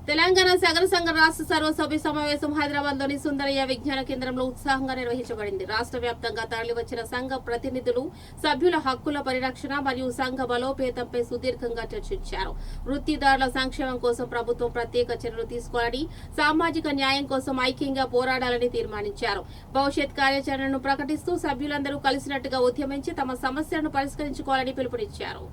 తెలంగాణ సగర సంఘ రాష్ట్ర సర్వసభ్య సమావేశం హైదరాబాద్లోని సుందరయ్య విజ్ఞాన కేంద్రంలో ఉత్సాహంగా నిర్వహించబడింది. రాష్ట్ర వ్యాప్తంగా తరలివచ్చిన సంఘ ప్రతినిధులు సభ్యుల హక్కుల పరిరక్షణ మరియు సంఘ బలోపేతంపై సుదీర్ఘంగా చర్చించారు. వృత్తిదారుల సంక్షేమం కోసం ప్రభుత్వం ప్రత్యేక చర్యలు తీసుకోవాలని, సామాజిక న్యాయం కోసం ఐక్యంగా పోరాడాలని తీర్మానించారు. భవిష్యత్ కార్యాచరణను ప్రకటిస్తూ సభ్యులందరూ కలిసినట్టుగా ఉద్యమించి తమ సమస్యలను పరిష్కరించుకోవాలని పిలుపునిచ్చారు.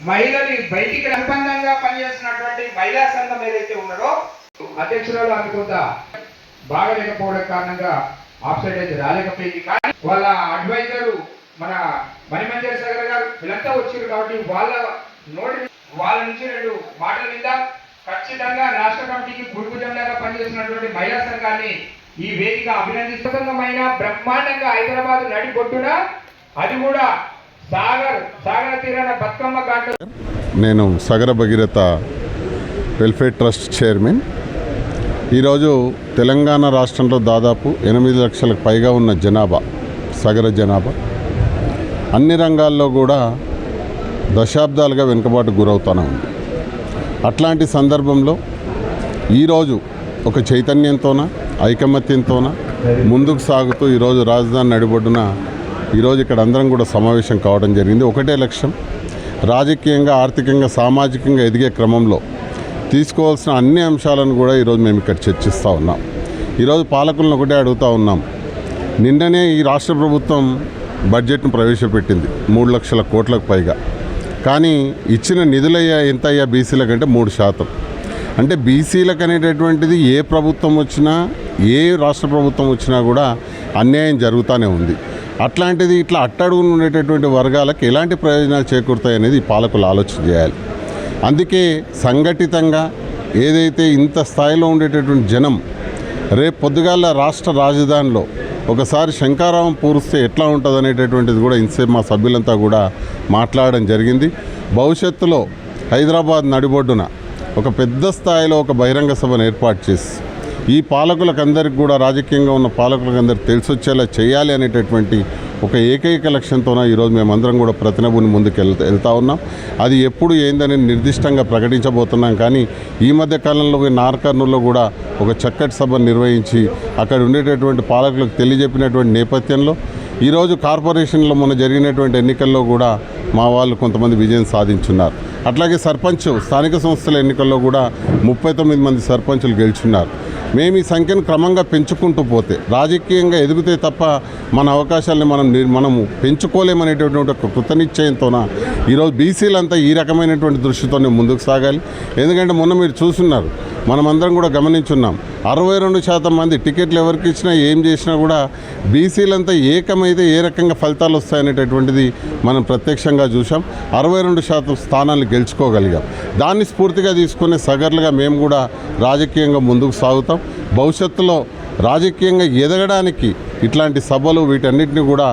మహిళని బయటికి నిర్బంధంగా పనిచేస్తున్నటువంటి మహిళా సంఘం ఏదైతే ఉన్నదో అధ్యక్షురాలు ఆమె కొంత బాగలేకపోవడం కారణంగా ఆఫ్సైడ్ అయితే రాలేకపోయింది. కానీ వాళ్ళ అడ్వైజరు మన మణిమంజరి సాగర్ గారు వీళ్ళంతా వచ్చారు కాబట్టి వాళ్ళ నుంచి 2 మాటల మీద ఖచ్చితంగా రాష్ట్ర కమిటీకి గురుభుజంలాగా పనిచేస్తున్నటువంటి మహిళా సంఘాన్ని ఈ వేదిక అభినందిస్తున్నమైన బ్రహ్మాండంగా హైదరాబాద్ నడిబొడ్డున అది కూడా సాగర తీరాన బతుకమ్మ ఘాట్. నేను సగర భగీరథ వెల్ఫేర్ ట్రస్ట్ చైర్మన్. ఈరోజు తెలంగాణ రాష్ట్రంలో దాదాపు 8 లక్షలకు పైగా ఉన్న జనాభా, సగర జనాభా అన్ని రంగాల్లో కూడా దశాబ్దాలుగా వెనుకబాటు గురవుతూనే ఉంది. అట్లాంటి సందర్భంలో ఈరోజు ఒక చైతన్యంతోన, ఐకమత్యంతోన ముందుకు సాగుతూ ఈరోజు రాజధాని నడిబొడ్డున ఈరోజు ఇక్కడ అందరం కూడా సమావేశం కావడం జరిగింది. ఒకటే లక్ష్యం, రాజకీయంగా, ఆర్థికంగా, సామాజికంగా ఎదిగే క్రమంలో తీసుకోవాల్సిన అన్ని అంశాలను కూడా ఈరోజు మేము ఇక్కడ చర్చిస్తూ ఉన్నాం. ఈరోజు పాలకులను ఒకటే అడుగుతూ ఉన్నాం. నిన్ననే ఈ రాష్ట్ర ప్రభుత్వం బడ్జెట్ను ప్రవేశపెట్టింది 3 లక్షల కోట్లకు పైగా. కానీ ఇచ్చిన నిధులయ్యా ఎంత అయ్యా బీసీల కంటే 3%. అంటే బీసీలకు అనేటటువంటిది ఏ ప్రభుత్వం వచ్చినా, ఏ రాష్ట్ర ప్రభుత్వం వచ్చినా కూడా అన్యాయం జరుగుతూనే ఉంది. అట్లాంటిది ఇట్లా అట్టడుగున ఉండేటటువంటి వర్గాలకు ఎలాంటి ప్రయోజనాలు చేకూరుతాయి అనేది పాలకులు ఆలోచన చేయాలి. అందుకే సంఘటితంగా ఏదైతే ఇంత స్థాయిలో ఉండేటటువంటి జనం రేపు పొద్దుగాల రాష్ట్ర రాజధానిలో ఒకసారి శంకారావం పూరిస్తే ఎట్లా ఉంటుంది అనేటటువంటిది కూడా ఇంతసేపు మా సభ్యులంతా కూడా మాట్లాడడం జరిగింది. భవిష్యత్తులో హైదరాబాద్ నడిబొడ్డున ఒక పెద్ద స్థాయిలో ఒక బహిరంగ సభను ఏర్పాటు చేసి ఈ పాలకులకందరికి కూడా, రాజకీయంగా ఉన్న పాలకులకందరికి తెలిసొచ్చేలా చేయాలి అనేటటువంటి ఒక ఏకైక లక్ష్యంతోనే ఈరోజు మేమందరం కూడా ప్రతినబుని ముందుకు వెళ్తూ ఉన్నాం. అది ఎప్పుడు ఏందని నిర్దిష్టంగా ప్రకటించబోతున్నాం. కానీ ఈ మధ్య కాలంలో నార్కర్నూల్లో కూడా ఒక చక్కటి సభను నిర్వహించి అక్కడ ఉండేటటువంటి పాలకులకు తెలియజెప్పినటువంటి నేపథ్యంలో ఈరోజు కార్పొరేషన్లో మొన్న జరిగినటువంటి ఎన్నికల్లో కూడా మా వాళ్ళు కొంతమంది విజయం సాధించున్నారు. అట్లాగే స్థానిక సంస్థల ఎన్నికల్లో కూడా 39 మంది సర్పంచులు గెలుచున్నారు. మేము ఈ సంఖ్యను క్రమంగా పెంచుకుంటూ పోతే, రాజకీయంగా ఎదిగితే తప్ప మన అవకాశాలని మనము పెంచుకోలేమనేటటువంటి ఒక కృతనిశ్చయంతోన ఈరోజు బీసీలంతా ఈ రకమైనటువంటి దృష్టితోనే ముందుకు సాగాలి. ఎందుకంటే మొన్న మీరు చూస్తున్నారు, మనమందరం కూడా గమనించున్నాం, 62% మంది టికెట్లు ఎవరికి ఇచ్చినా ఏం చేసినా కూడా బీసీలంతా ఏకమైతే ఏ రకంగా ఫలితాలు వస్తాయనేటటువంటిది మనం ప్రత్యక్షంగా చూసాం. 62% స్థానాలు గెలుచుకోగలిగాం. దాన్ని స్ఫూర్తిగా తీసుకునే సగర్లుగా మేము కూడా రాజకీయంగా ముందుకు సాగుతాం. భవిష్యత్తులో రాజకీయంగా ఎదగడానికి ఇట్లాంటి సభలు వీటన్నిటిని కూడా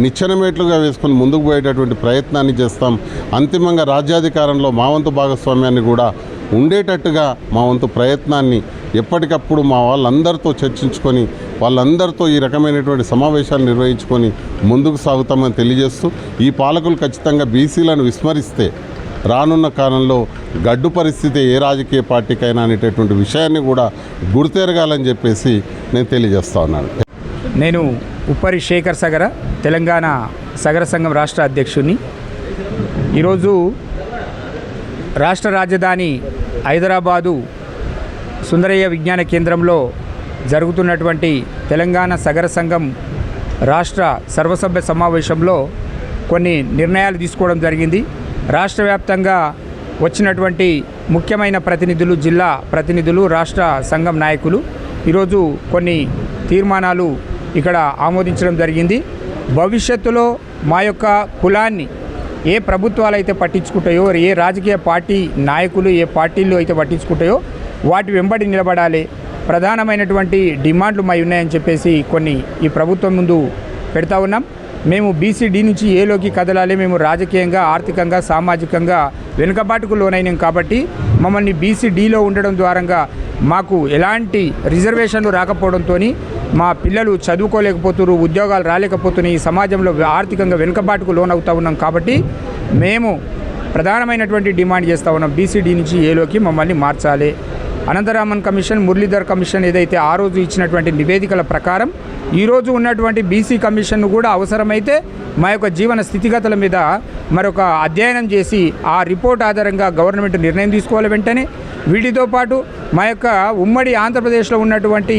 నిచ్చెనమేట్లుగా వేసుకొని ముందుకు పోయేటటువంటి ప్రయత్నాన్ని చేస్తాం. అంతిమంగా రాజ్యాధికారంలో మా వంతు భాగస్వామ్యాన్ని కూడా ఉండేటట్టుగా మా వంతు ప్రయత్నాన్ని ఎప్పటికప్పుడు మా వాళ్ళందరితో చర్చించుకొని, వాళ్ళందరితో ఈ రకమైనటువంటి సమావేశాలు నిర్వహించుకొని ముందుకు సాగుతామని తెలియజేస్తూ, ఈ పాలకులు ఖచ్చితంగా బీసీలను విస్మరిస్తే రానున్న కాలంలో గడ్డు పరిస్థితి ఏ రాజకీయ పార్టీకైనా అనేటటువంటి విషయాన్ని కూడా గుర్తెరగాలని చెప్పేసి నేను తెలియజేస్తా ఉన్నాను. నేను ఉప్పరి శేఖర్ సగర, తెలంగాణ సగర సంఘం రాష్ట్ర అధ్యక్షుడిని. ఈరోజు రాష్ట్ర రాజధాని హైదరాబాదు సుందరయ్య విజ్ఞాన కేంద్రంలో జరుగుతున్నటువంటి తెలంగాణ సగర సంఘం రాష్ట్ర సర్వసభ్య సమావేశంలో కొన్ని నిర్ణయాలు తీసుకోవడం జరిగింది. రాష్ట్ర వ్యాప్తంగా వచ్చినటువంటి ముఖ్యమైన ప్రతినిధులు, జిల్లా ప్రతినిధులు, రాష్ట్ర సంఘం నాయకులు ఈరోజు కొన్ని తీర్మానాలు ఇక్కడ ఆమోదించడం జరిగింది. భవిష్యత్తులో మా యొక్క కులాన్ని ఏ ప్రభుత్వాలు అయితే పట్టించుకుంటాయో, ఏ రాజకీయ పార్టీ నాయకులు ఏ పార్టీలు అయితే పట్టించుకుంటాయో వాటి వెంబడి నిలబడాలి. ప్రధానమైనటువంటి డిమాండ్లు మై ఉన్నాయని చెప్పేసి కొన్ని ఈ ప్రభుత్వం ముందు పెడతా ఉన్నాం. మేము బీసీడీ నుంచి ఏలోకి కదలాలి. మేము రాజకీయంగా, ఆర్థికంగా, సామాజికంగా వెనుకబాటుకు లోనైనాం కాబట్టి మమ్మల్ని బీసీడీలో ఉండడం ద్వారా మాకు ఎలాంటి రిజర్వేషన్లు రాకపోవడంతో మా పిల్లలు చదువుకోలేకపోతున్నారు, ఉద్యోగాలు రాలేకపోతున్నాయి, ఈ సమాజంలో ఆర్థికంగా వెనుకబాటుకు లోనవుతూ ఉన్నాం. కాబట్టి మేము ప్రధానమైనటువంటి డిమాండ్ చేస్తూ ఉన్నాం. బీసీడీ నుంచి ఏలోకి మమ్మల్ని మార్చాలి. అనంతరామన్ కమిషన్, మురళీధర్ కమిషన్ ఏదైతే ఆ రోజు ఇచ్చినటువంటి నివేదికల ప్రకారం ఈరోజు ఉన్నటువంటి బీసీ కమిషన్ను కూడా అవసరమైతే మా యొక్క జీవన స్థితిగతుల మీద మరొక అధ్యయనం చేసి ఆ రిపోర్ట్ ఆధారంగా గవర్నమెంట్ నిర్ణయం తీసుకోవాలి వెంటనే. వీటితో పాటు మా యొక్క ఉమ్మడి ఆంధ్రప్రదేశ్లో ఉన్నటువంటి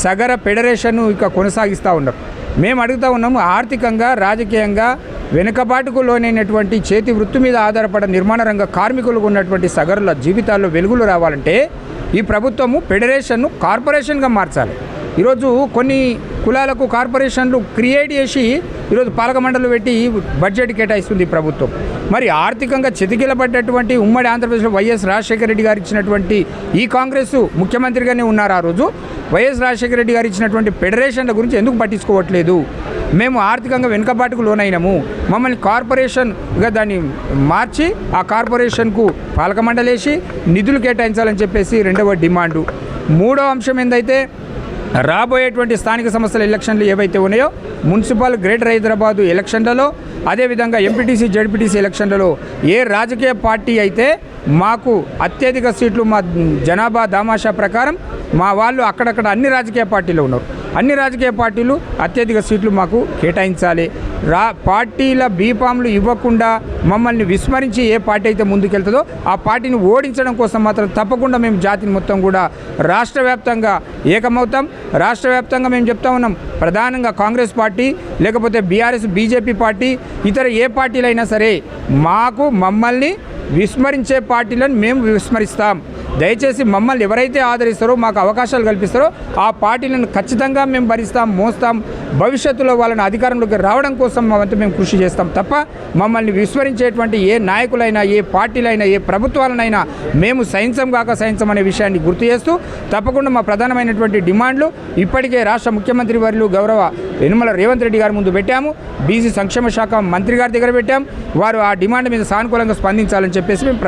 సగర ఫెడరేషన్ను ఇక కొనసాగిస్తూ ఉన్నారు. మేము అడుగుతూ ఉన్నాము, ఆర్థికంగా రాజకీయంగా వెనుకబాటుకు లోనైనటువంటి చేతి వృత్తి మీద ఆధారపడ నిర్మాణ రంగ కార్మికులకు ఉన్నటువంటి సగరుల జీవితాల్లో వెలుగులు రావాలంటే ఈ ప్రభుత్వము ఫెడరేషన్ను కార్పొరేషన్గా మార్చాలి. ఈరోజు కొన్ని కులాలకు కార్పొరేషన్లు క్రియేట్ చేసి ఈరోజు పాలక మండలి పెట్టి బడ్జెట్ కేటాయిస్తుంది ప్రభుత్వం. మరి ఆర్థికంగా చితికిలబడ్డటువంటి ఉమ్మడి ఆంధ్రప్రదేశ్లో వైఎస్ రాజశేఖర రెడ్డి గారు ఇచ్చినటువంటి ఈ కాంగ్రెస్ ముఖ్యమంత్రిగానే ఉన్నారు ఆ రోజు. వైఎస్ రాజశేఖర రెడ్డి గారు ఇచ్చినటువంటి ఫెడరేషన్ల గురించి ఎందుకు పట్టించుకోవట్లేదు? మేము ఆర్థికంగా వెనుకబాటుకు లోనైనాము, మమ్మల్ని కార్పొరేషన్గా దాన్ని మార్చి ఆ కార్పొరేషన్కు పాలక మండలి వేసి నిధులు కేటాయించాలని చెప్పేసి రెండవ డిమాండు. మూడో అంశం ఏందైతే రాబోయేటువంటి స్థానిక సంస్థల ఎలక్షన్లు ఏవైతే ఉన్నాయో మున్సిపల్ గ్రేటర్ హైదరాబాదు ఎలక్షన్లలో, అదేవిధంగా ఎంపీటీసీ జడ్పీటీసీ ఎలక్షన్లలో ఏ రాజకీయ పార్టీ అయితే మాకు అత్యధిక సీట్లు మా జనాభా దామాషా ప్రకారం మా వాళ్ళు అక్కడక్కడ అన్ని రాజకీయ పార్టీలు ఉన్నారు, అన్ని రాజకీయ పార్టీలు అత్యధిక సీట్లు మాకు కేటాయించాలి. పార్టీల బీఫామ్లు ఇవ్వకుండా మమ్మల్ని విస్మరించి ఏ పార్టీ అయితే ముందుకెళ్తుందో ఆ పార్టీని ఓడించడం కోసం మాత్రం తప్పకుండా మేము జాతిని మొత్తం కూడా రాష్ట్ర వ్యాప్తంగా ఏకమవుతాం. రాష్ట్ర వ్యాప్తంగా మేము చెప్తా ఉన్నాం, ప్రధానంగా కాంగ్రెస్ పార్టీ లేకపోతే బీఆర్ఎస్ బీజేపీ పార్టీ ఇతర ఏ పార్టీలైనా సరే మమ్మల్ని విస్మరించే పార్టీలను మేము విస్మరిస్తాం. దయచేసి మమ్మల్ని ఎవరైతే ఆదరిస్తారో, మాకు అవకాశాలు కల్పిస్తారో ఆ పార్టీలను ఖచ్చితంగా మేము భరిస్తాం, మోస్తాం. భవిష్యత్తులో వాళ్ళని అధికారంలోకి రావడం కోసం మేము కృషి చేస్తాం తప్ప మమ్మల్ని విస్మరించేటువంటి ఏ నాయకులైనా, ఏ పార్టీలైనా, ఏ ప్రభుత్వాలనైనా మేము సహించం అనే విషయాన్ని గుర్తు చేస్తూ తప్పకుండా మా ప్రధానమైనటువంటి డిమాండ్లు ఇప్పటికే రాష్ట్ర ముఖ్యమంత్రి వర్యులు గౌరవ యనమల రేవంత్ రెడ్డి గారి ముందు పెట్టాము, బీసీ సంక్షేమ శాఖ మంత్రి గారి దగ్గర పెట్టాం. వారు ఆ డిమాండ్ మీద సానుకూలంగా స్పందించాలని చెప్పేసి మేము